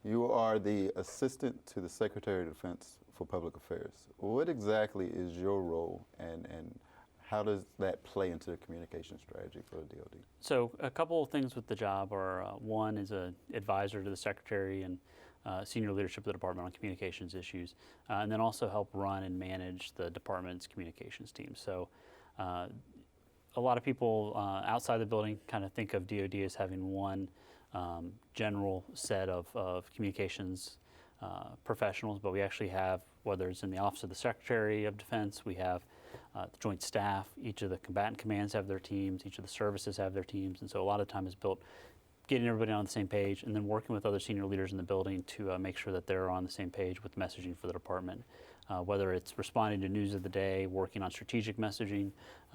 You are the Assistant to the Secretary of Defense for Public Affairs. What exactly is your role, and how does that play into the communication strategy for the DoD? So a couple of things with the job are, one is an advisor to the Secretary and senior leadership of the department on communications issues, and then also help run and manage the department's communications team. So a lot of people outside the building kind of think of DoD as having one general set of communications professionals, but we actually have, whether it's in the Office of the Secretary of Defense, we have the Joint Staff, each of the combatant commands have their teams, each of the services have their teams, and so a lot of time is built getting everybody on the same page and then working with other senior leaders in the building to make sure that they're on the same page with messaging for the department. Whether it's responding to news of the day, working on strategic messaging,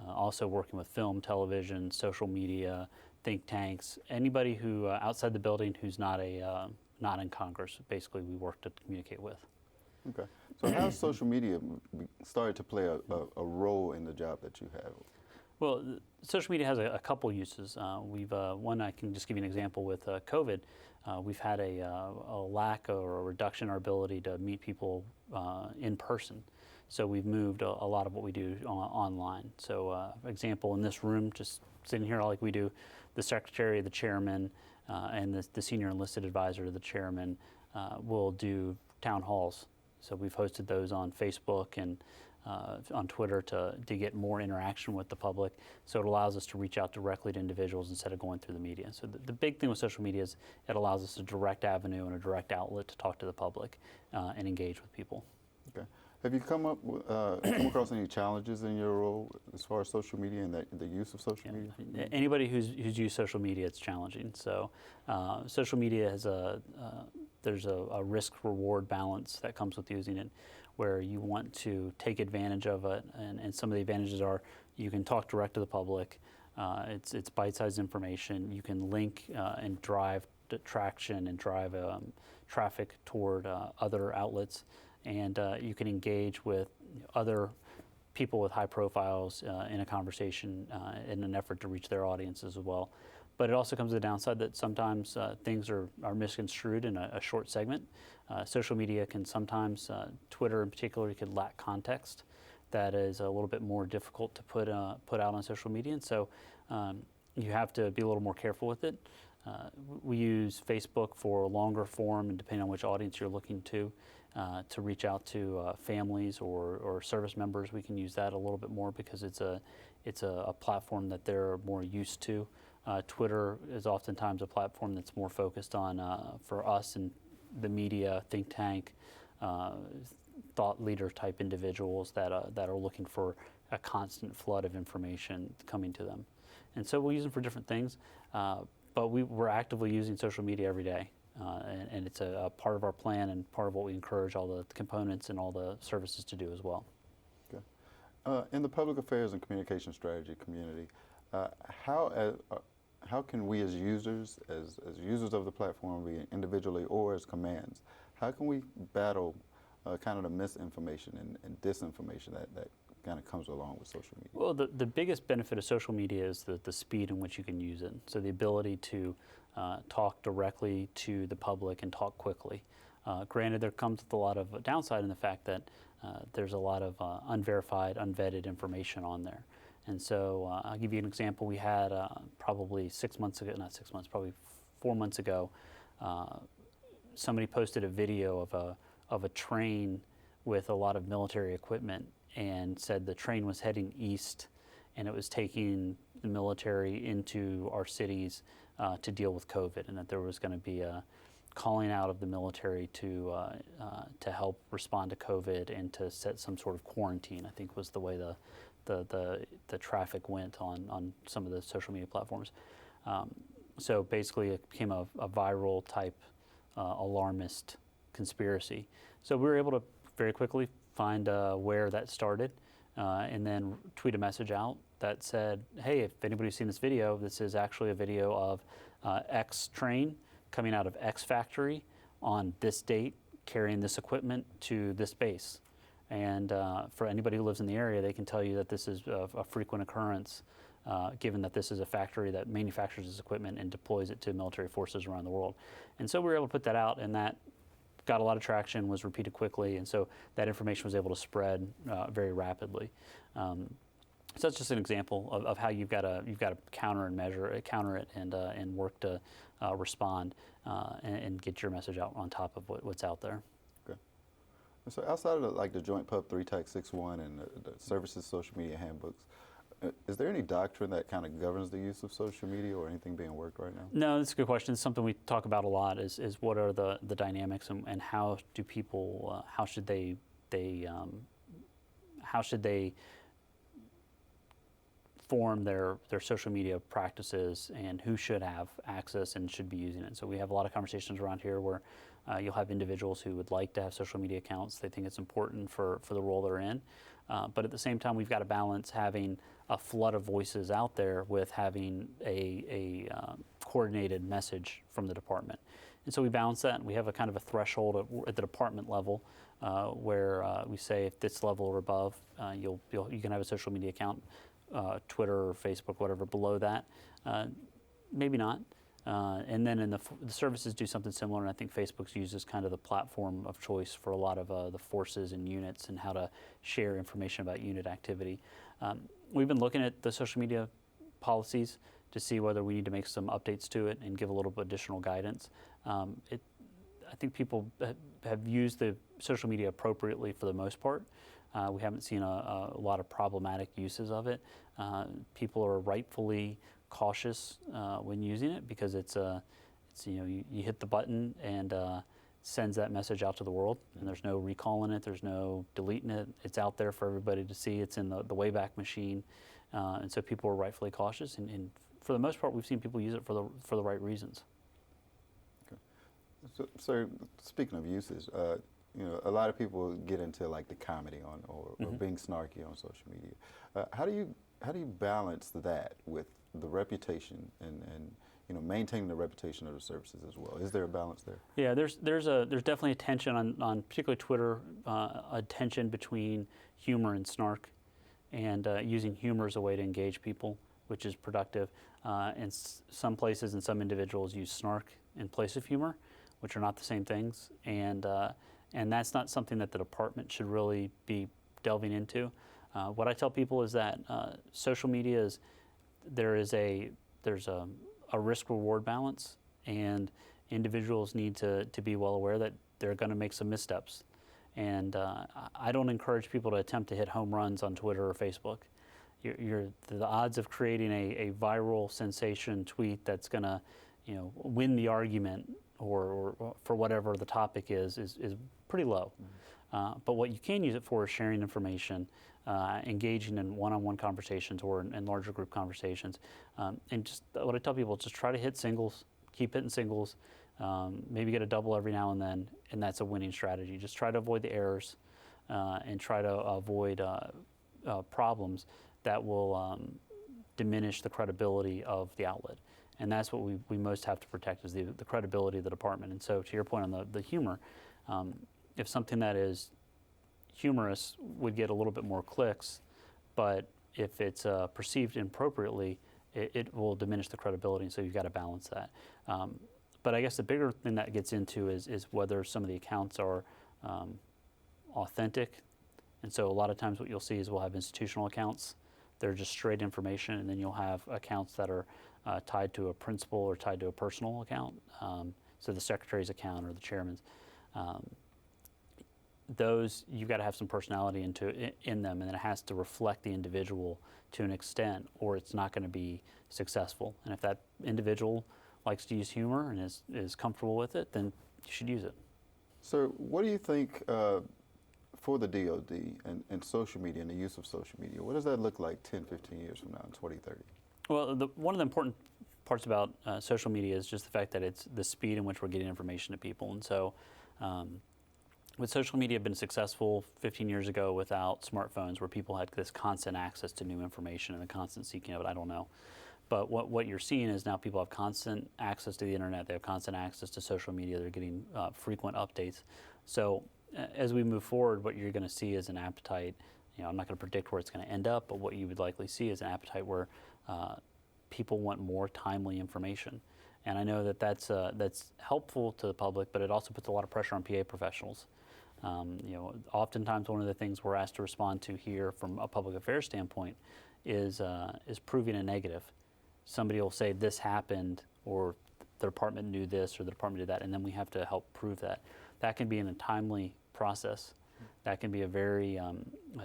also working with film, television, social media, think tanks, anybody who outside the building who's not in Congress, basically we work to communicate with. Okay. So how has social media started to play a role in the job that you have? Well, social media has a couple uses. One, I can just give you an example with COVID. We've had a lack or a reduction in our ability to meet people in person. So we've moved a lot of what we do online. So example, in this room, just sitting here like we do, the secretary, the chairman, and the senior enlisted advisor to the chairman will do town halls. So we've hosted those on Facebook and on Twitter to get more interaction with the public. So it allows us to reach out directly to individuals instead of going through the media. So the big thing with social media is it allows us a direct avenue and a direct outlet to talk to the public and engage with people. Okay. Have you come across any challenges in your role as far as social media and the use of social media? Anybody who's used social media, it's challenging. So social media has there's a risk-reward balance that comes with using it, where you want to take advantage of it, and some of the advantages are you can talk direct to the public, it's bite-sized information, you can link and drive traction and drive traffic toward other outlets, and you can engage with other people with high profiles in a conversation in an effort to reach their audiences as well. But it also comes with the downside that sometimes things are misconstrued in a short segment. Social media can sometimes, Twitter in particular, could lack context that is a little bit more difficult to put out on social media. And so you have to be a little more careful with it. We use Facebook for longer form, and depending on which audience you're looking to reach out to families or service members, we can use that a little bit more because it's a platform that they're more used to. Twitter is oftentimes a platform that's more focused on, for us and the media, think tank, thought leader type individuals that are looking for a constant flood of information coming to them. And so we'll use them for different things, but we're actively using social media every day. And it's a part of our plan and part of what we encourage all the components and all the services to do as well. Okay. In the public affairs and communication strategy community, how can we as users, as users of the platform, be individually or as commands, how can we battle kind of the misinformation and disinformation that kind of comes along with social media? Well, the biggest benefit of social media is the speed in which you can use it. So the ability to talk directly to the public and talk quickly. Granted, there comes with a lot of downside in the fact that there's a lot of unverified, unvetted information on there. And so I'll give you an example. We had probably 6 months ago, not 6 months, probably 4 months ago, somebody posted a video of a train with a lot of military equipment and said the train was heading east and it was taking the military into our cities to deal with COVID, and that there was going to be a calling out of the military to help respond to COVID and to set some sort of quarantine, I think was the way the traffic went on some of the social media platforms. So basically it became a viral type alarmist conspiracy. So we were able to very quickly find where that started and then tweet a message out that said, hey, if anybody's seen this video, this is actually a video of X train coming out of X factory on this date, carrying this equipment to this base. And for anybody who lives in the area, they can tell you that this is a frequent occurrence given that this is a factory that manufactures this equipment and deploys it to military forces around the world. And so we were able to put that out, and that got a lot of traction, was repeated quickly, and so that information was able to spread very rapidly. So that's just an example of how you've got to counter it, and work to respond and get your message out on top of what's out there. Okay. So outside of the Joint Pub 3 Tac 6.1 and the services social media handbooks, is there any doctrine that kind of governs the use of social media or anything being worked right now? No, that's a good question. It's something we talk about a lot is what are the dynamics and how do people, how should they form their social media practices and who should have access and should be using it. So we have a lot of conversations around here where you'll have individuals who would like to have social media accounts. They think it's important for the role they're in. But at the same time, we've got to balance having a flood of voices out there with having a coordinated message from the department. And so we balance that, and we have a kind of a threshold at the department level where we say if this level or above, you can have a social media account, Twitter or Facebook, whatever. Below that, maybe not. And then the services do something similar, and I think Facebook's used as kind of the platform of choice for a lot of the forces and units and how to share information about unit activity. We've been looking at the social media policies to see whether we need to make some updates to it and give a little bit additional guidance. I think people have used the social media appropriately for the most part. We haven't seen a lot of problematic uses of it. People are rightfully cautious when using it because it's you hit the button and sends that message out to the world, and there's no recalling it, there's no deleting it. It's out there for everybody to see. It's in the Wayback Machine, and so people are rightfully cautious. And for the most part, we've seen people use it for the right reasons. Okay. So speaking of uses, a lot of people get into like the comedy or being snarky on social media. How do you balance that with the reputation and maintaining the reputation of the services as well? Is there a balance there? Yeah, there's definitely a tension on particularly Twitter, a tension between humor and snark, and using humor as a way to engage people, which is productive. And some places and some individuals use snark in place of humor, which are not the same things. And that's not something that the department should really be delving into. What I tell people is that social media there's a risk-reward balance, and individuals need to be well aware that they're going to make some missteps. And I don't encourage people to attempt to hit home runs on Twitter or Facebook. The odds of creating a viral sensation tweet that's going to win the argument or for whatever the topic is pretty low. But what you can use it for is sharing information, engaging in one-on-one conversations or in larger group conversations. And just what I tell people, just try to hit singles, keep hitting singles, maybe get a double every now and then, and that's a winning strategy. Just try to avoid the errors and try to avoid problems that will diminish the credibility of the outlet. And that's what we most have to protect is the credibility of the department. And so to your point on the humor, if something that is humorous would get a little bit more clicks, but if it's perceived inappropriately, it will diminish the credibility, and so you've got to balance that. But I guess the bigger thing that gets into is whether some of the accounts are authentic. And so a lot of times what you'll see is we'll have institutional accounts. They're just straight information, and then you'll have accounts that are tied to a principal or tied to a personal account. So the secretary's account or the chairman's. Those, you've got to have some personality in them, and then it has to reflect the individual to an extent, or it's not going to be successful. And if that individual likes to use humor and is comfortable with it, then you should use it. So what do you think for the DOD and social media and the use of social media? What does that look like 10, 15 years from now in 2030? Well, one of the important parts about social media is just the fact that it's the speed in which we're getting information to people. And so would social media have been successful 15 years ago without smartphones, where people had this constant access to new information and the constant seeking of it? I don't know. But what you're seeing is now people have constant access to the internet. They have constant access to social media. They're getting frequent updates. So as we move forward, what you're going to see is an appetite. I'm not going to predict where it's going to end up, but what you would likely see is an appetite where people want more timely information. And I know that that's helpful to the public, but it also puts a lot of pressure on PA professionals. Oftentimes one of the things we're asked to respond to here from a public affairs standpoint is proving a negative. Somebody will say this happened, or the department knew this, or the department did that, and then we have to help prove that. That can be in a timely process. That can be a very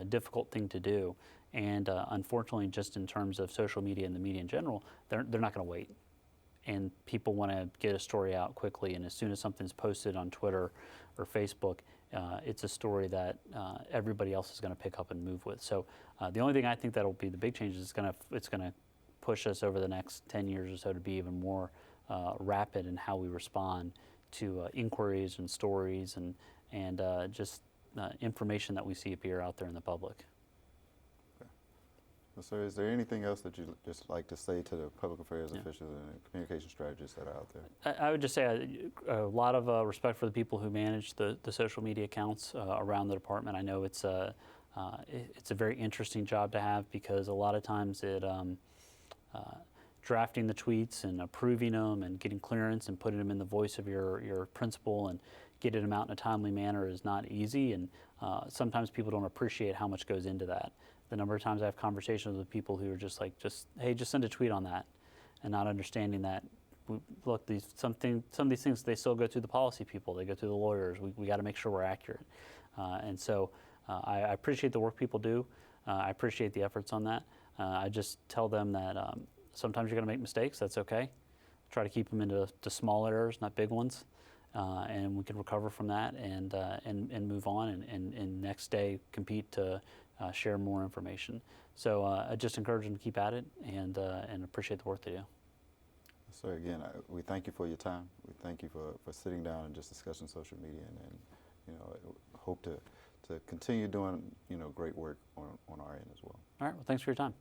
difficult thing to do. And unfortunately, just in terms of social media and the media in general, they're not going to wait. And people want to get a story out quickly, and as soon as something's posted on Twitter or Facebook, it's a story that everybody else is going to pick up and move with. So the only thing I think that'll be the big change is it's going to push us over the next 10 years or so to be even more rapid in how we respond to inquiries and stories and just information that we see appear out there in the public. Well, sir, is there anything else that you'd just like to say to the public affairs officials and communication strategists that are out there? I would just say a lot of respect for the people who manage the social media accounts around the department. I know it's a very interesting job to have, because a lot of times drafting the tweets and approving them and getting clearance and putting them in the voice of your principal and getting them out in a timely manner is not easy, and sometimes people don't appreciate how much goes into that. The number of times I have conversations with people who are just like, hey, just send a tweet on that, and not understanding that, look, some of these things, they still go through the policy people, they go through the lawyers. We got to make sure we're accurate. And so I appreciate the work people do. I appreciate the efforts on that. I just tell them that sometimes you're going to make mistakes. That's okay. Try to keep them into small errors, not big ones. And we can recover from that and move on and next day compete to share more information. So I just encourage them to keep at it and appreciate the work they do. Sir, again, we thank you for your time. We thank you for sitting down and just discussing social media, and hope to continue doing great work on our end as well. All right. Well, thanks for your time.